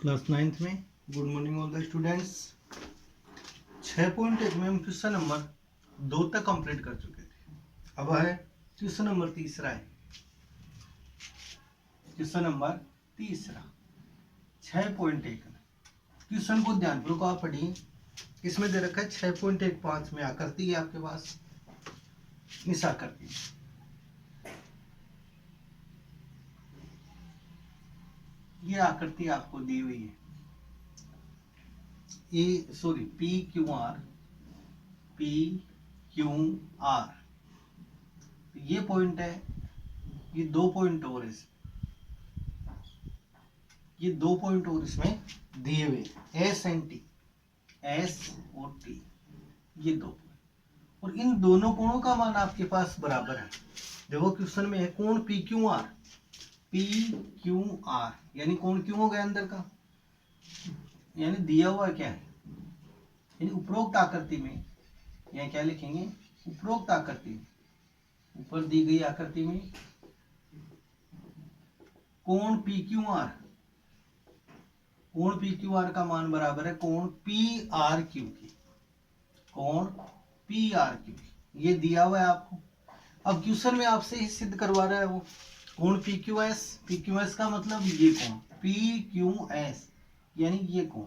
Class 9th में। Good morning all the students. 6.1 में हम क्वेश्चन नंबर 2 तक कंप्लीट कर चुके थे। अब है क्वेश्चन नंबर तीसरा है। क्वेश्चन नंबर तीसरा 6.1 क्वेश्चन को ध्यानपूर्वक आप पढ़िए। इसमें दे रखा है 6.15 में आकृति है आपके पास। इस आकृति ये आकृति आपको दी हुई है। पी क्यू आर ये पॉइंट है। ये 2 पॉइंट और ये 2 पॉइंट और इसमें दिए हुए एस और टी, ये 2 पॉइंट। और इन दोनों कोणों का मान आपके पास बराबर है। देखो क्वेश्चन में है कोण पी क्यू आर, यानी कोण क्यों हो गया अंदर का, यानी दिया हुआ क्या है, यानी उपरोक्त आकृति में यह क्या लिखेंगे, उपरोक्त आकृति में, ऊपर दी गई आकृति में कोण पी क्यू आर का मान बराबर है कोण पी आर क्यू की। कोण पी आर क्यू ये दिया हुआ है आपको। अब क्वेश्चन में आपसे ही सिद्ध करवा रहा है वो कोण पी क्यू एस का मतलब ये कोण पी क्यू एस, यानी ये कोण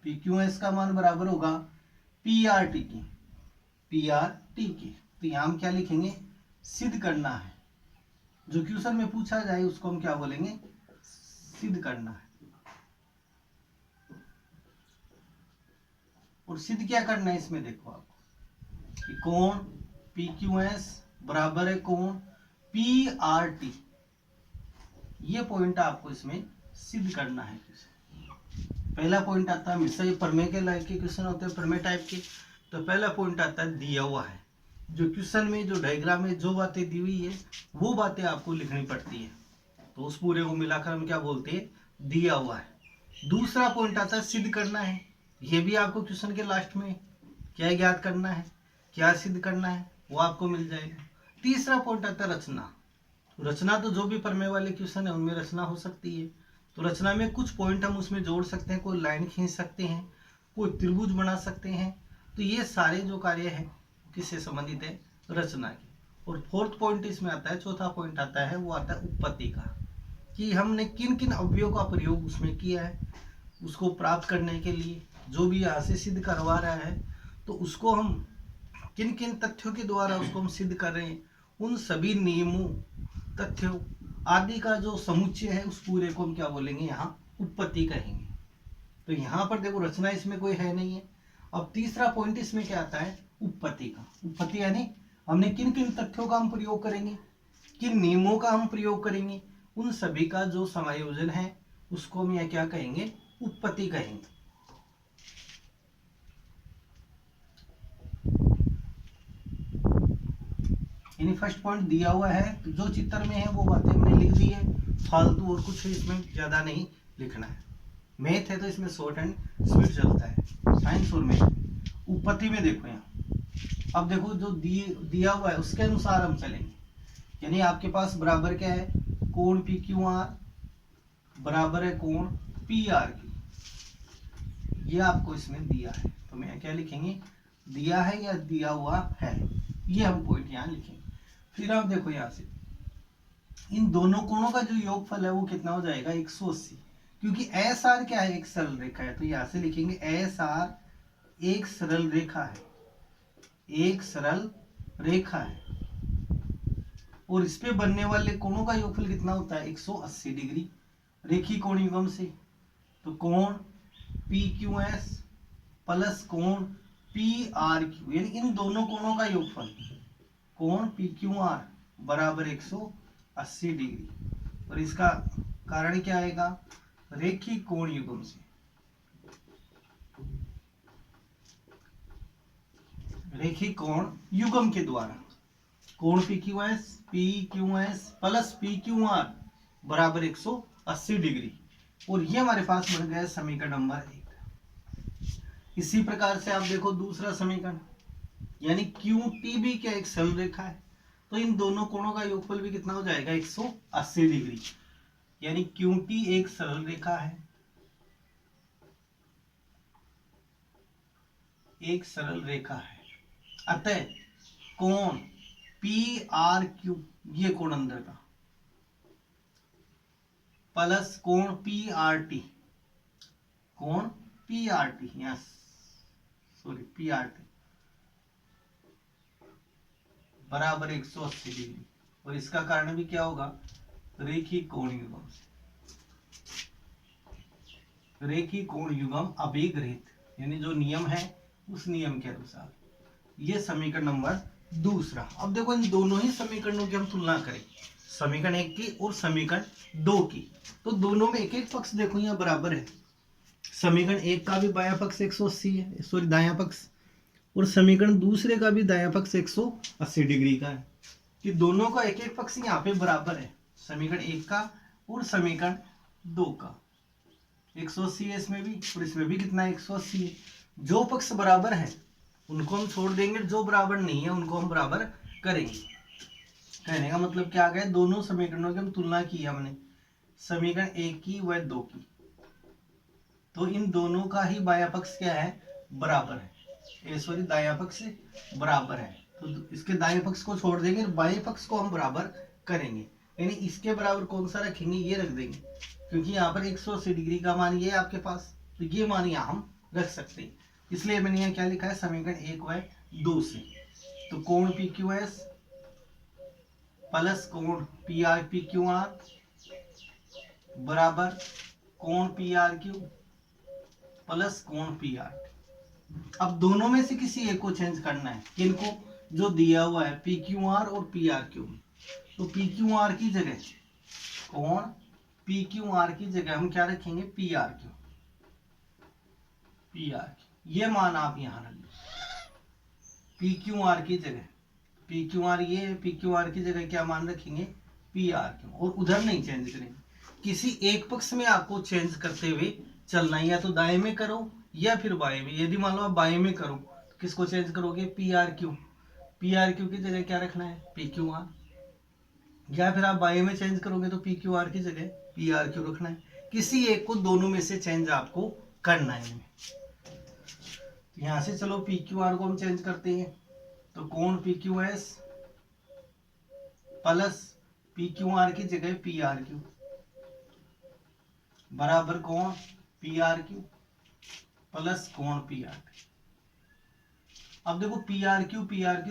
पी क्यू एस का मान बराबर होगा पी आर टी की। तो यहां हम क्या लिखेंगे, सिद्ध करना है। जो क्वेश्चन में पूछा जाए उसको हम क्या बोलेंगे, सिद्ध करना है। और सिद्ध क्या करना है इसमें देखो आपको कि कोण पी क्यू एस बराबर है कोण पी आर टी। ये पॉइंट आपको इसमें सिद्ध करना है। पहला पॉइंट आता है, हमेशा ये प्रमेय के लायक के क्वेश्चन होते हैं, प्रमेय टाइप के। तो पहला पॉइंट आता है दिया हुआ है। जो क्वेश्चन में जो डायग्राम में जो बातें दी हुई है वो बातें आपको लिखनी पड़ती है। तो उस पूरे को मिलाकर हम क्या बोलते हैं, दिया हुआ है। दूसरा पॉइंट आता है सिद्ध करना है। ये भी आपको क्वेश्चन के लास्ट में क्या ज्ञात करना है, क्या सिद्ध करना है, वो आपको मिल जाएगा। तीसरा पॉइंट आता है रचना। रचना तो जो भी प्रमेय वाले क्वेश्चन है उनमें रचना हो सकती है। तो रचना में कुछ पॉइंट हम उसमें जोड़ सकते हैं, कोई लाइन खींच सकते हैं, कोई त्रिभुज बना सकते हैं। तो ये सारे जो कार्य है किससे संबंधित है, रचना के। और फोर्थ पॉइंट इसमें आता है, चौथा पॉइंट आता है, वो आता है उत्पत्ति का, कि हमने किन किन अवयवों का प्रयोग उसमें किया है उसको प्राप्त करने के लिए। जो भी यहाँ से सिद्ध करवा रहा है तो उसको हम किन किन तथ्यों के द्वारा उसको हम सिद्ध कर रहे हैं, उन सभी नियमों, तथ्यों आदि का जो समुच्चय है उस पूरे को हम क्या बोलेंगे, यहाँ उत्पत्ति कहेंगे। तो यहाँ पर देखो रचना इसमें कोई है नहीं है। अब तीसरा पॉइंट इसमें क्या आता है, उत्पत्ति का। उत्पत्ति यानी हमने किन किन तथ्यों का हम प्रयोग करेंगे, किन नियमों का हम प्रयोग करेंगे, उन सभी का जो समायोजन है उसको हम यह क्या कहेंगे, उत्पत्ति कहेंगे। यानी फर्स्ट पॉइंट दिया हुआ है, तो जो चित्र में है वो बातें हमने लिख दी है, फालतू और कुछ इसमें ज्यादा नहीं लिखना है। मैथ है तो इसमें शॉर्ट एंड स्वीट चलता है, साइंस और मैथ। उत्पत्ति में देखो यहाँ, अब देखो जो दिया हुआ है उसके अनुसार हम चलेंगे। यानी आपके पास बराबर क्या है, कोण पी क्यू आर बराबर है कोण पी आर क्यू। ये आपको इसमें दिया है, तो मैं क्या लिखेंगे, दिया है या दिया हुआ है, ये हम पॉइंट यहाँ लिखेंगे। फिर आप देखो यहाँ से इन दोनों कोणों का जो योगफल है वो कितना हो जाएगा, 180। क्योंकि एस आर क्या है, एक सरल रेखा है, तो यहाँ से लिखेंगे एस आर एक सरल रेखा है, एक सरल रेखा है। और इस पे बनने वाले कोणों का योगफल कितना होता है, 180 डिग्री रेखी कोण युग्म से। तो कोण पी क्यू एस प्लस कोण पी आर क्यू, यानी इन दोनों कोणों का योगफल कोण पी क्यू आर बराबर 180 डिग्री। और इसका कारण क्या आएगा, रेखी कोण युग्म से। रेखी कोण युग्म के द्वारा कोण P Q S plus P Q R बराबर 180 डिग्री। और ये हमारे पास बन गया समीकरण नंबर 1। इसी प्रकार से आप देखो दूसरा समीकरण, यानी क्यू टी भी क्या एक सरल रेखा है, तो इन दोनों कोणों का योगफल भी कितना हो जाएगा, 180 डिग्री। यानी क्यू टी एक सरल रेखा है एक सरल रेखा है, अतः कोण पी आर क्यू, ये कोण अंदर का, प्लस कोण पी आर टी, कोण P R T, yes sorry P R T बराबर 180 डिग्री। और इसका कारण भी क्या होगा, रेखीय कोण युग्म से, रेखीय कोण युग्म अभिग्रहित, यानी जो नियम है उस नियम के अनुसार। ये समीकरण नंबर दूसरा। अब देखो इन दोनों ही समीकरणों की हम तुलना करें, समीकरण 1 की और समीकरण 2 की, तो दोनों में एक एक पक्ष देखो यहाँ बराबर है। समीकरण 1 का भी बायां पक्ष 180 है, सॉरी दायां पक्ष, और समीकरण दूसरे का भी दायां पक्ष 180 डिग्री का है, कि दोनों का एक एक पक्ष यहाँ पे बराबर है, समीकरण 1 का और समीकरण 2 का 180 है इसमें भी, और इसमें भी कितना 180 है। जो पक्ष बराबर है उनको हम छोड़ देंगे, जो बराबर नहीं है उनको हम बराबर करेंगे। कहने का मतलब क्या आ गया, दोनों समीकरणों की हम तुलना की है हमने, समीकरण 1 की व 2 की, तो इन दोनों का ही बायां पक्ष क्या है, बराबर है, सॉरी दायां पक्ष बराबर है, तो इसके दाएं पक्ष को छोड़ देंगे, बाएं पक्ष को हम बराबर करेंगे, यानी इसके बराबर कौन सा रखेंगे, ये रख देंगे, क्योंकि यहाँ पर 180 डिग्री का मान ये है आपके पास, तो ये मान यहाँ हम रख सकते हैं, इसलिए मैंने यहाँ क्या लिखा है, समीकरण 1 व 2 से, तो कोण पी क्यू एस प्लस कोण P R P Q R बराबर कोण पी आर क्यू प्लस कोण पी आर। अब दोनों में से किसी एक को चेंज करना है, किनको, जो दिया हुआ है पी क्यू आर और पी आर क्यू में, तो पी क्यू आर की जगह कोण पी क्यू आर की जगह हम क्या रखेंगे, P R Q, P R Q, ये मान आप यहां रख लो, पी क्यू आर की जगह, पी क्यू आर ये, पी क्यू आर की जगह क्या मान रखेंगे, पी आर क्यू, और उधर नहीं चेंज करेंगे, किसी एक पक्ष में आपको चेंज करते हुए चलना है, या तो दाएं में करो या फिर बाएं में। यदि मान लो आप बाएं में करो तो किसको चेंज करोगे, P R Q, P R Q की जगह क्या रखना है, पी क्यू आर, या फिर आप बाएं में चेंज करोगे तो पी क्यू आर की जगह पी आर क्यू रखना है, किसी एक को दोनों में से चेंज आपको करना है। यहां से चलो पी क्यू आर को हम चेंज करते हैं, तो कोण P Q S plus P Q R की जगह पी आर क्यू बराबर कोण पी आर क्यू प्लस कोण पी आर क्यू। अब देखो पी आर क्यू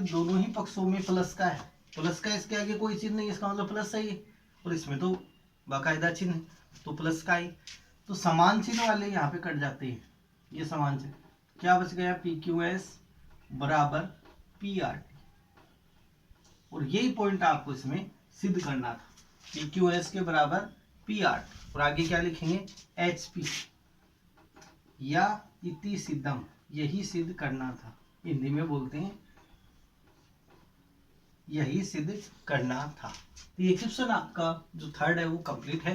दोनों ही पक्षों में प्लस का है, प्लस का इसके आगे कोई चिन्ह नहीं, इसका मतलब प्लस है ये, और इसमें तो बाकायदा चिन्ह है, तो प्लस का ही, तो समान चिन्ह वाले यहाँ पे कट जाते हैं, ये समान चिन्ह, क्या बच गया, पी क्यू एस बराबर पी आर टी, और यही पॉइंट आपको इसमें सिद्ध करना था, पी क्यू एस के बराबर पी आर टी, और आगे क्या लिखेंगे, एच पी या इति सिद्धम, यही सिद्ध करना था, हिंदी में बोलते हैं यही सिद्ध करना था। तो ये क्वेश्चन आपका जो थर्ड है वो कंप्लीट है,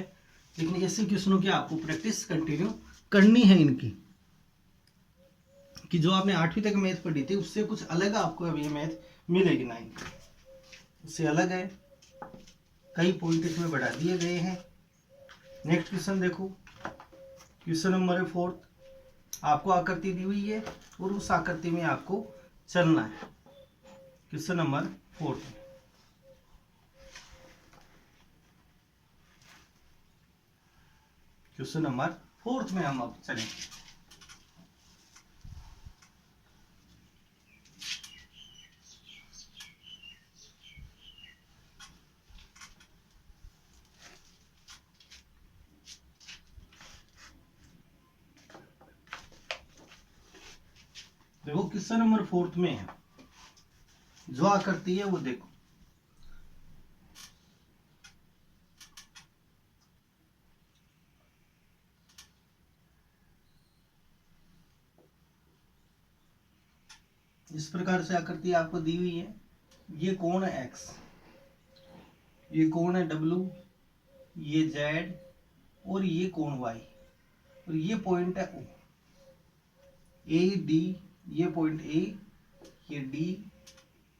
लेकिन ऐसे क्वेश्चनों की आपको प्रैक्टिस कंटिन्यू करनी है इनकी, कि जो आपने 8वीं तक मैथ पढ़ी थी उससे कुछ अलग आपको अभी मैथ मिलेगी 9th, उससे अलग है, कई पॉइंट इसमें बढ़ा दिए गए हैं। नेक्स्ट क्वेश्चन देखो, क्वेश्चन नंबर 4, आपको आकृति दी हुई है और उस आकृति में आपको चलना है। क्वेश्चन नंबर 4, क्वेश्चन नंबर 4 में हम अब चलेंगे। देखो क्वेश्चन नंबर 4 में है, जो आकृति है वो देखो, इस प्रकार से आकृति आपको दी हुई है, ये कोण है x, ये कोण है w, ये z, और ये कोण y, और ये पॉइंट है O, ए डी, ये पॉइंट A, ये D,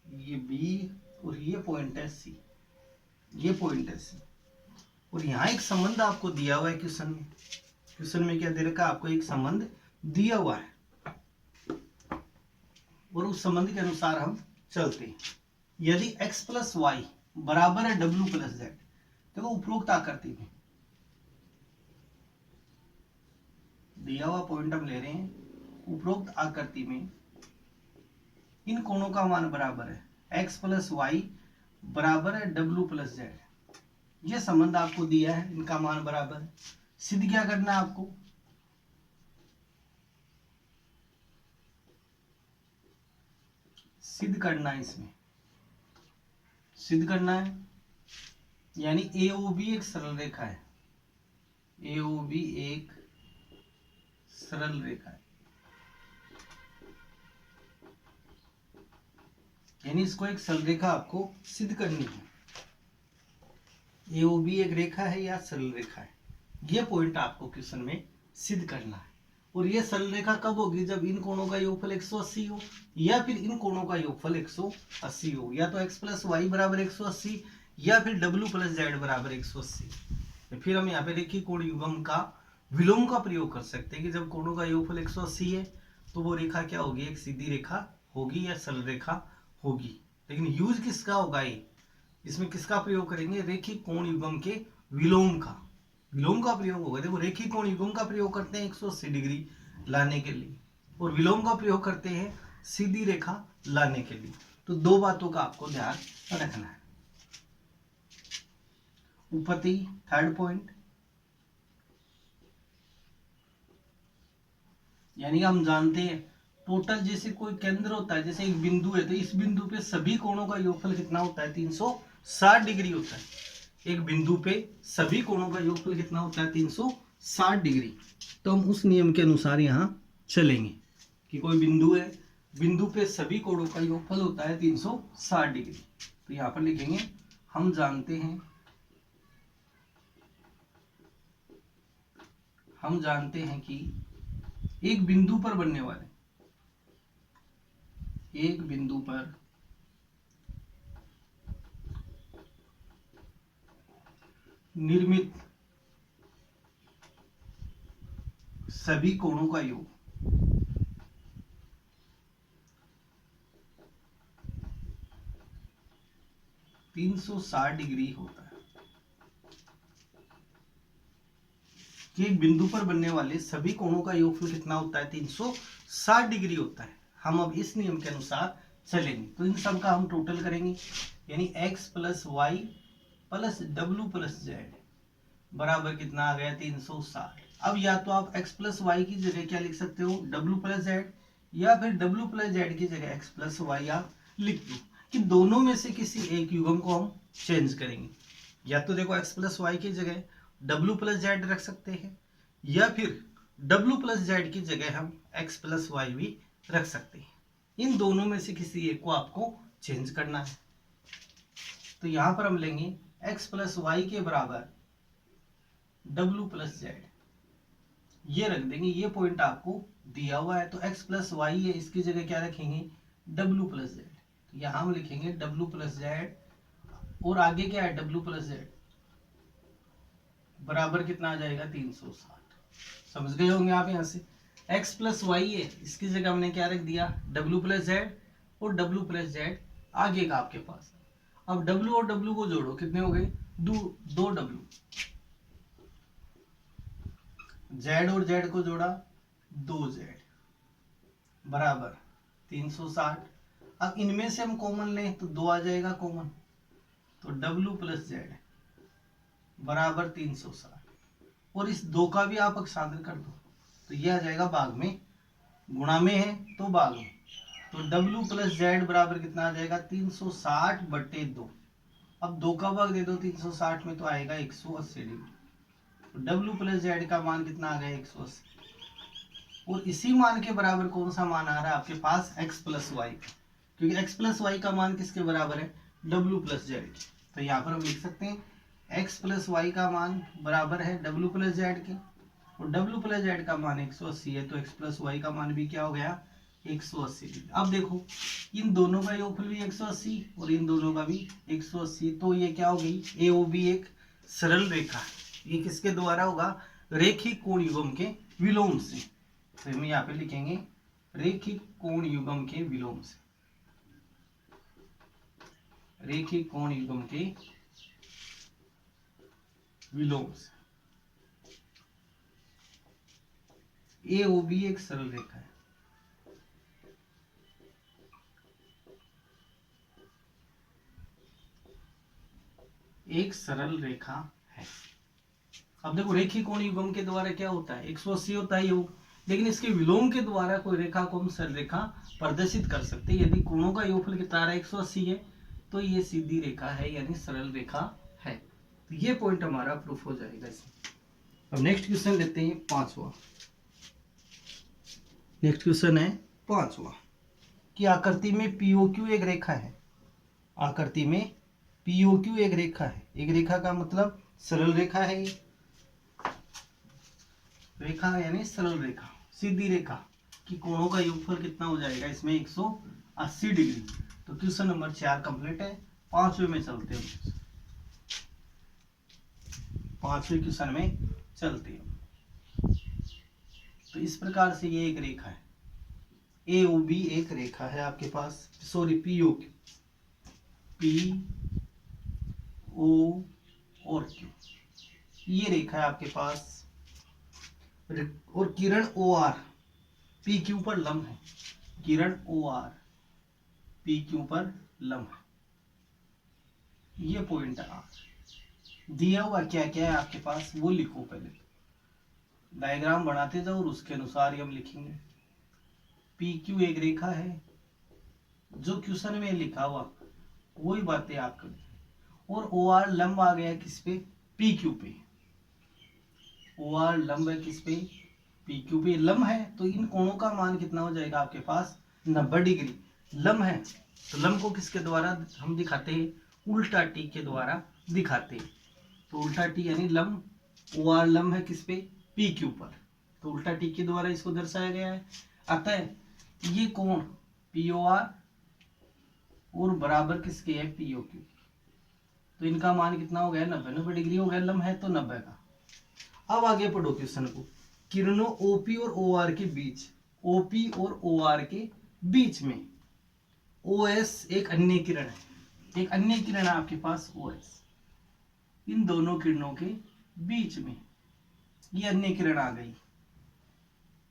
ये B, और ये पॉइंट है C, ये पॉइंट है C, और यहाँ एक संबंध आपको दिया हुआ है क्वेश्चन में, क्वेश्चन में क्या दे रखा है आपको, एक संबंध दिया हुआ है, और उस संबंध के अनुसार हम चलते हैं। यदि x प्लस वाई बराबर है w प्लस जेड, देखो उपरोक्त आकृति में दिया हुआ पॉइंट हम ले रहे हैं, उपरोक्त आकृति में इन कोणों का मान बराबर है x प्लस वाई बराबर है w प्लस जेड। ये संबंध आपको दिया है, इनका मान बराबर है। सिद्ध क्या करना है आपको, सिद्ध करना है, इसमें सिद्ध करना है। यानी AOB एक सरल रेखा है, AOB एक सरल रेखा है, यानी इसको एक सरल रेखा आपको सिद्ध करनी है। AOB एक रेखा है या सरल रेखा है, ये पॉइंट आपको क्वेश्चन में सिद्ध करना है। और ये सरल रेखा कब होगी, जब इन कोणों का योगफल 180 हो या फिर इन कोणों का योगफल 180 हो, या तो x प्लस वाई बराबर 180 या फिर w प्लस जेड बराबर 180। तो फिर हम यहाँ पे रेखीय कोण युग्म का विलोम का प्रयोग कर सकते हैं कि जब कोणों का योगफल 180 है तो वो रेखा क्या होगी, एक सीधी रेखा होगी या सरल रेखा होगी। लेकिन यूज किसका होगा, ये इसमें किसका प्रयोग करेंगे, रेखीय कोण युग्म के विलोम का प्रयोग होगा। देखो रेखीय कोण युग्म का प्रयोग करते हैं 180 डिग्री लाने के लिए, और विलोम का प्रयोग करते हैं सीधी रेखा लाने के लिए। तो दो बातों का आपको ध्यान रखना है। उपपत्ति थर्ड पॉइंट, यानी हम जानते हैं टोटल जैसे कोई केंद्र होता है, जैसे एक बिंदु है तो इस बिंदु पे सभी कोणों का योगफल कितना होता है, 360 डिग्री होता है। एक बिंदु पे सभी कोणों का योगफल कितना होता है, 360 डिग्री। तो हम उस नियम के अनुसार यहाँ चलेंगे कि कोई बिंदु है, बिंदु पे सभी कोणों का योगफल होता है 360 डिग्री। तो यहाँ पर लिखेंगे हम जानते हैं कि एक बिंदु पर बनने वाले, एक बिंदु पर निर्मित सभी कोणों का योग 360 डिग्री होता है। कि एक बिंदु पर बनने वाले सभी कोणों का योगफल कितना होता है, 360 डिग्री होता है। हम अब इस नियम के अनुसार चलेंगे। तो इन सब का हम टोटल करेंगे, यानी x plus Y plus W plus Z बराबर कितना आ गया, 360। अब या तो आप x प्लस वाई की जगह क्या लिख सकते हो, w प्लस जेड, या फिर w प्लस जेड की जगह x प्लस वाई आप लिख दो। कि दोनों में से किसी एक युग्म को हम चेंज करेंगे। या तो देखो x प्लस वाई की जगह w प्लस जेड रख सकते हैं, या फिर w प्लस जेड की जगह हम x प्लस वाई भी रख सकते हैं। इन दोनों में से किसी एक को आपको चेंज करना है। तो यहां पर हम लेंगे x प्लस वाई के बराबर w प्लस जेड, ये रख देंगे। ये पॉइंट आपको दिया हुआ है, तो x प्लस वाई है, इसकी जगह क्या रखेंगे, w प्लस जेड। तो यहां हम लिखेंगे w प्लस जेड, और आगे क्या है, w प्लस जेड बराबर कितना आ जाएगा, 360। समझ गए होंगे आप। यहां से x प्लस वाई है, इसकी जगह हमने क्या रख दिया, w प्लस जेड, और w प्लस जेड आगे का आपके पास। अब w और w को जोड़ो, कितने हो गए, 2w। z और z को जोड़ा, 2z बराबर 360। अब इनमें से हम कॉमन लें तो 2 आ जाएगा कॉमन, तो w प्लस जेड बराबर 360। और इस 2 का भी आप अक्षांतर कर दो, तो यह आ जाएगा भाग में, गुणा में है तो भाग में। तो w प्लस जेड बराबर कितना आ जाएगा, 360 बटे 2। अब 2 का भाग दे दो 360 में, तो आएगा 180 डिग्री। तो w प्लस जेड का मान कितना आ गया, 180। और इसी मान के बराबर कौन सा मान आ रहा है आपके पास, x प्लस वाई का, क्योंकि x प्लस वाई का मान किसके बराबर है, w प्लस जेड के। तो यहाँ पर हम लिख सकते हैं x प्लस वाई का मान बराबर है w प्लस जेड के, और w प्लस जेड का मान 180 है, तो x प्लस वाई का मान भी क्या हो गया, 180 डिग्री। अब देखो इन दोनों का योगफल भी 180 और इन दोनों का भी 180, तो ये क्या हो गई, AOB एक सरल रेखा है। ये किसके द्वारा होगा, रेखीय कोण युग्म के विलोम से। तो हम यहाँ पे लिखेंगे रेखिक कोण युग्म के विलोम से, रेखिक कोण युग्म के विलोम से। ए ओ बी एक सरल रेखा है, एक सरल रेखा है। अब देखो रेखीय कोण युग्म के द्वारा क्या होता है, 180 होता है योग, लेकिन इसके विलोम के द्वारा कोई रेखा को हम सरल रेखा प्रदर्शित कर सकते हैं। यदि कोणों का योगफल कितना है 180 है, तो ये सीधी रेखा है यानी सरल रेखा है। तो ये पॉइंट हमारा प्रूफ हो जाएगा इसमें। अब नेक्स्ट क्वेश्चन लेते हैं पांचवा। नेक्स्ट क्वेश्चन है पांचवा कि आकृति में पीओक्यू एक रेखा है, आकृति में पीओक्यू एक रेखा है। एक रेखा का मतलब सरल रेखा है, रेखा यानी सरल रेखा, सीधी रेखा कि कोणों का योगफल कितना हो जाएगा इसमें 180 डिग्री। तो क्वेश्चन नंबर 4 कंप्लीट है। पांचवे में चलते हैं, पांचवें क्वेश्चन में चलते हैं। तो इस प्रकार से ये एक रेखा है, ए ओ बी एक रेखा है आपके पास, sorry P O Q, P O और क्यू, ये रेखा है आपके पास। और किरण ओ आर पी क्यू पर लंब है, किरण ओ आर पी क्यू पर लंब है। ये पॉइंट दिया हुआ क्या क्या है आपके पास वो लिखो, पहले डायग्राम बनाते जाओ और उसके अनुसार हम लिखेंगे। पी क्यू एक रेखा है, जो क्वेश्चन में लिखा हुआ वही बातें आप करें। और ओ आर लंब आ गया किस पे, पी क्यू पे। ओ आर लंब है किस पे, पी क्यू पे लंब है। तो इन कोणों का मान कितना हो जाएगा आपके पास 90 डिग्री। लंब है तो लंब को किसके द्वारा हम दिखाते हैं, उल्टा टी के द्वारा दिखाते हैं। तो उल्टा टी यानी लंब, ओ आर लंब है किस पे, पी क्यू पर, तो उल्टा टी के द्वारा इसको दर्शाया गया है। अतः ये कोण पी ओ आर और बराबर किसके है, पी ओ क्यू। तो इनका मान कितना हो गया 90 डिग्री हो गया, लंब है तो 90 का। अब आगे पढ़ो क्वेश्चन को। किरणों ओपी और ओ आर के बीच, ओपी और ओ आर के बीच में ओ एस एक अन्य किरण है, एक अन्य किरण है आपके पास ओ एस। इन दोनों किरणों के बीच में ये अन्य किरण आ गई।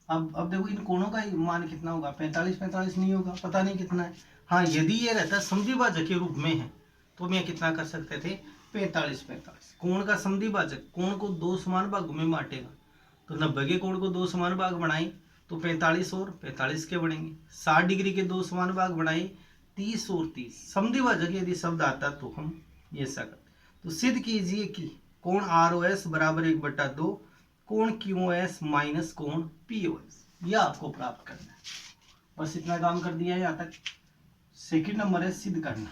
अब देखो इन कोणों का मान कितना होगा, 45 नहीं होगा, पता नहीं कितना है। हाँ यदि ये रहता समद्विभाजक के रूप में है तो मैं कितना कर सकते थे, 45। कोण का समद्विभाजक कोण को दो समान भागों में बांटेगा, तो 90 के कोण को दो समान भाग बनाए तो 45 और 45 के बनेंगे। 60 डिग्री के दो समान भाग बनाए 30 और 30। समद्विभाजक यदि शब्द आता तो हम ये ऐसा करते। तो सिद्ध कीजिए कि कोण आर ओ एस बराबर 1/2 कोण क्यू एस माइनस कोण पी ओ एस, यह आपको प्राप्त करना है। बस इतना काम कर दिया है यहाँ तक। सेकंड नंबर है सिद्ध करना।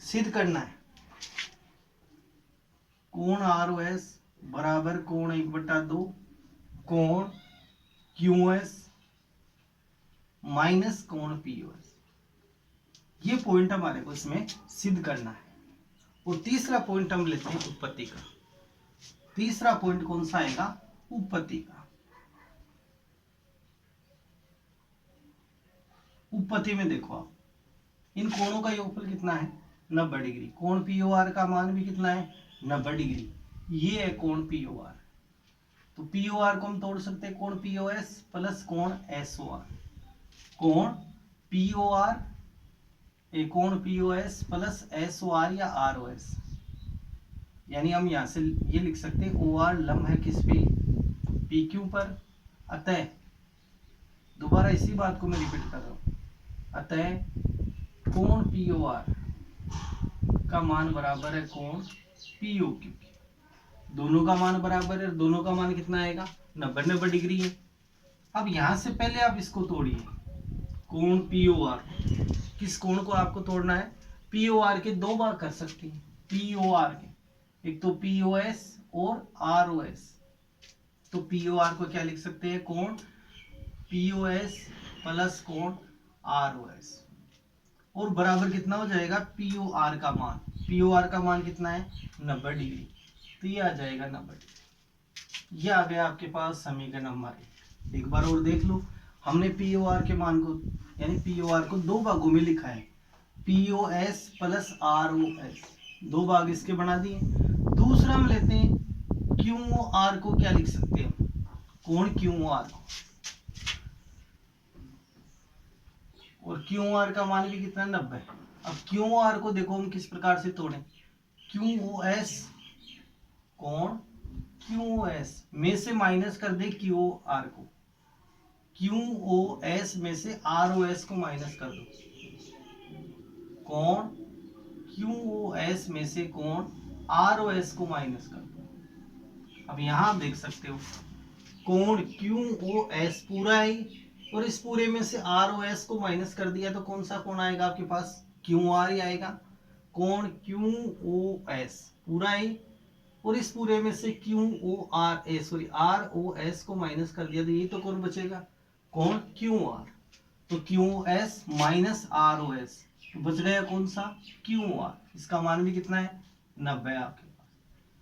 सिद्ध करना है कोण आर ओ एस बराबर कोण 1/2 कोण क्यू एस माइनस कोण पी ओ एस। ये पॉइंट हमारे को इसमें सिद्ध करना है। और तीसरा पॉइंट हम लेते हैं उत्पत्ति का। तीसरा पॉइंट कौन सा आएगा, उत्पत्ति का। उत्पत्ति में देखो आप इन कोणों का योगफल कितना है 90 डिग्री। कोण पी ओ आर का मान भी कितना है 90 डिग्री। ये है कोण पी ओ आर। तो पी ओ आर को हम तोड़ सकते हैं कोण पी ओ एस प्लस कोण एस ओ आर। कोण पी ओ आर कोण P O S plus S O R या आर ओ एस, यानी हम यहां से ये लिख सकते हैं ओ आर लंब है किस पे, पी क्यू पर। अतः दोबारा इसी बात को मैं रिपीट कर रहा हूं, अतः कोण पी ओ आर का मान बराबर है कोण पी ओ क्यू के। दोनों का मान बराबर है, दोनों का मान कितना आएगा 90 डिग्री है। अब यहां से पहले आप इसको तोड़िए, कोण पी ओ आर, किस कोण को आपको तोड़ना है, पी ओ आर के दो भाग कर सकते हैं। पी ओ आर के एक तो पी ओ एस और आर ओ एस। तो पी ओ आर को क्या लिख सकते हैं, कोण पी ओ एस प्लस कोण आर ओ एस, और बराबर कितना हो जाएगा पी ओ आर का मान पी ओ आर का मान कितना है 90 डिग्री, तो ये आ जाएगा 90 डिग्री। ये आ गया आपके पास समीकरण नंबर 1। एक बार और देख लो, हमने पी ओ आर के मान को यानी पी ओ आर को दो भागों में लिखा है, P O S plus R O S, दो भाग इसके बना दिए। दूसरा हम लेते हैं क्यू ओ आर को, क्या लिख सकते हैं कोण क्यू ओ आर को, और क्यू ओ आर का मान भी कितना 90। अब क्यू ओ आर को देखो हम किस प्रकार से तोड़ें, क्यू ओ एस कोण क्यू ओ एस में से माइनस कर दे क्यू ओ आर को, क्यू ओ एस में से आर ओ एस को माइनस कर दो, कोण क्यू ओ एस में से कोण आर ओ एस को माइनस कर दो। अब यहां आप देख सकते हो कोण क्यू ओ एस पूरा है और इस पूरे में से आर ओ एस को माइनस कर दिया तो कौन सा कोण आएगा आपके पास, क्यू आर ही आएगा। कोण क्यू ओ एस पूरा है और इस पूरे में से Q O R A sorry R O S को माइनस कर दिया तो ये तो कौन बचेगा, कोण क्यू आर। तो Q S minus R O S बच गया कौन सा, क्यू आर। इसका मान भी कितना है 90 आपके पास।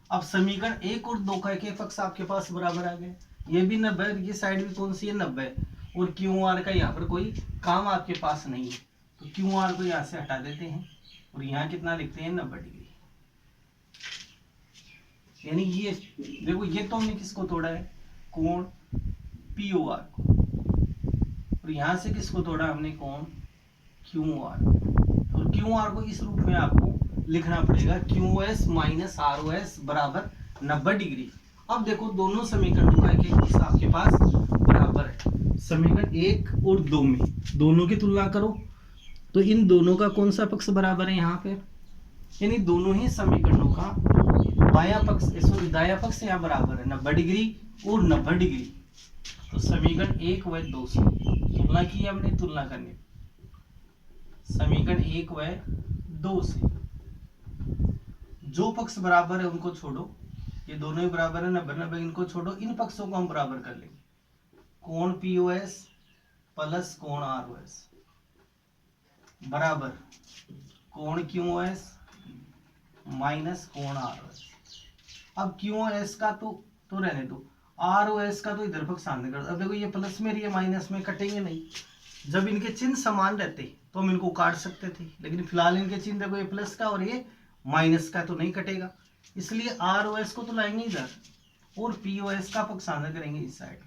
अब समीकरण 1 और 2 का एक पक्ष आपके पास बराबर आ गए, ये भी 90, ये साइड भी कौन सी है 90, और क्यू आर का यहाँ पर कोई काम आपके पास नहीं है, तो क्यू आर को यहाँ से हटा देते हैं और यहाँ कितना लिखते हैं 90 डिग्री। यानी ये देखो, ये तो हमने किसको तोड़ा है, कोण पी ओ आर को, और यहां से किसको तोड़ा हमने, कोण क्यू आर। और क्यू आर को इस रूप में आपको लिखना पड़ेगा, Q S minus R O S बराबर 90 डिग्री। अब देखो दोनों समीकरणों का एक पक्ष आपके पास बराबर है, समीकरण 1 और 2 में दोनों की तुलना करो तो इन दोनों का कौन सा पक्ष बराबर है यहाँ पे, यानी दोनों ही समीकरणों का बायां पक्ष सॉरी दायां पक्ष यहाँ बराबर है 90 डिग्री और 90 डिग्री। तो समीकरण 1 व 2 से तुलना की हमने, तुलना करने समीकरण 1 व 2 से जो पक्ष बराबर है उनको छोड़ो, ये दोनों ही बराबर है 90 90, इनको छोड़ो, इन पक्षों को हम बराबर कर लेंगे। कोण पी ओ एस प्लस कोण आर ओ एस बराबर कोण क्यू ओ एस माइनस कोण आर ओ एस। अब क्यू ओ एस का तो रहने दो, आर ओ एस का तो इधर पक्ष सामने कर दो। अब देखो ये प्लस में ये माइनस में कटेंगे नहीं, जब इनके चिन्ह समान रहते तो हम इनको काट सकते थे, लेकिन फिलहाल इनके चिन्ह देखो ये प्लस का और ये माइनस का, तो नहीं कटेगा, इसलिए आर ओ एस को तो लाएंगे इधर और पी ओ एस का पक्ष सामने करेंगे इस साइड।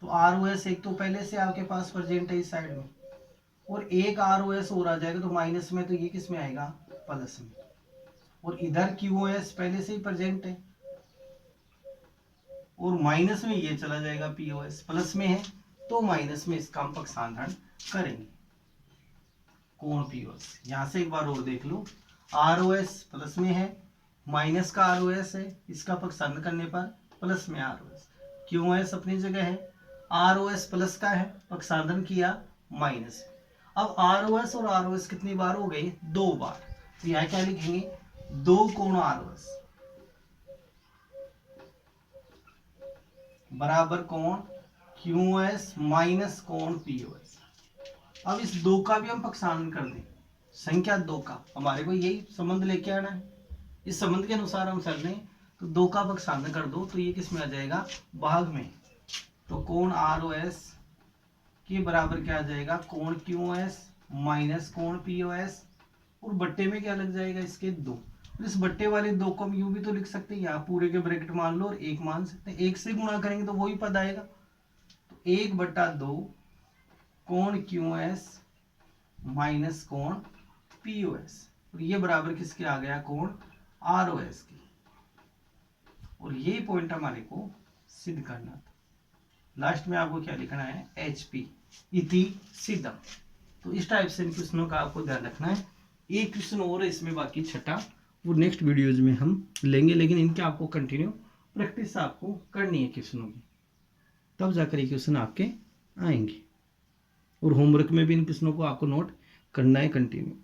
तो आर ओ एस एक तो पहले से आपके पास प्रेजेंट है इस साइड में, और एक आर ओ एस और आ जाएगा तो माइनस में, तो ये किस में आएगा प्लस में, और इधर क्यू ओ एस पहले से ही प्रेजेंट है और माइनस में ये चला जाएगा पी ओ एस, प्लस में है तो माइनस में इसका हम पक्षांतरण करेंगे कोण पी ओ एस। यहां से एक बार और देख लो, आर ओ एस प्लस में है, माइनस का आर ओ एस है, इसका पक्षांतरण करने पर प्लस में R O S, Q O S अपनी जगह है, आर ओ एस प्लस का है, पक्षांतरण किया माइनस। अब आर ओ एस और आर ओ एस कितनी बार हो गई, 2 बार, तो यहाँ क्या लिखेंगे 2 कोण आर ओ एस बराबर कोण क्यू ओ एस माइनस कोण पी ओ एस। अब इस 2 का भी हम पक्षांतरण कर दें, संख्या 2 का, हमारे को यही संबंध लेके आना है, इस संबंध के अनुसार हम चल रहे हैं, तो 2 का पक्षांतरण कर दो तो ये किस में आ जाएगा भाग में, तो कोण आर ओ एस के बराबर क्या आ जाएगा, कोण क्यू ओ एस माइनस कोण पी ओ एस, और बट्टे में क्या लग जाएगा इसके 2, और इस बट्टे वाले 2 को हम यूं भी तो लिख सकते हैं, यहाँ पूरे के ब्रैकेट मान लो और 1 मान सकते हैं, 1 से गुणा करेंगे तो वही पद आएगा, तो 1/2 कोण क्यू एस माइनस कोण पी ओ एस, और ये बराबर किसके आ गया, कोण आर ओ एस की। और ये पॉइंट हमारे को सिद्ध करना था, लास्ट में आपको क्या लिखना है, एच पी इति सिद्धम। तो इस टाइप से इन क्वेश्चनों का आपको ध्यान रखना है। एक क्वेश्चन और है इसमें, बाकी छठा वो नेक्स्ट वीडियोज में हम लेंगे, लेकिन इनके आपको कंटिन्यू प्रैक्टिस आपको करनी है क्वेश्चनों की, तब जाकर ये क्वेश्चन आपके आएंगे, और होमवर्क में भी इन क्वेश्चनों को आपको नोट करना है कंटिन्यू।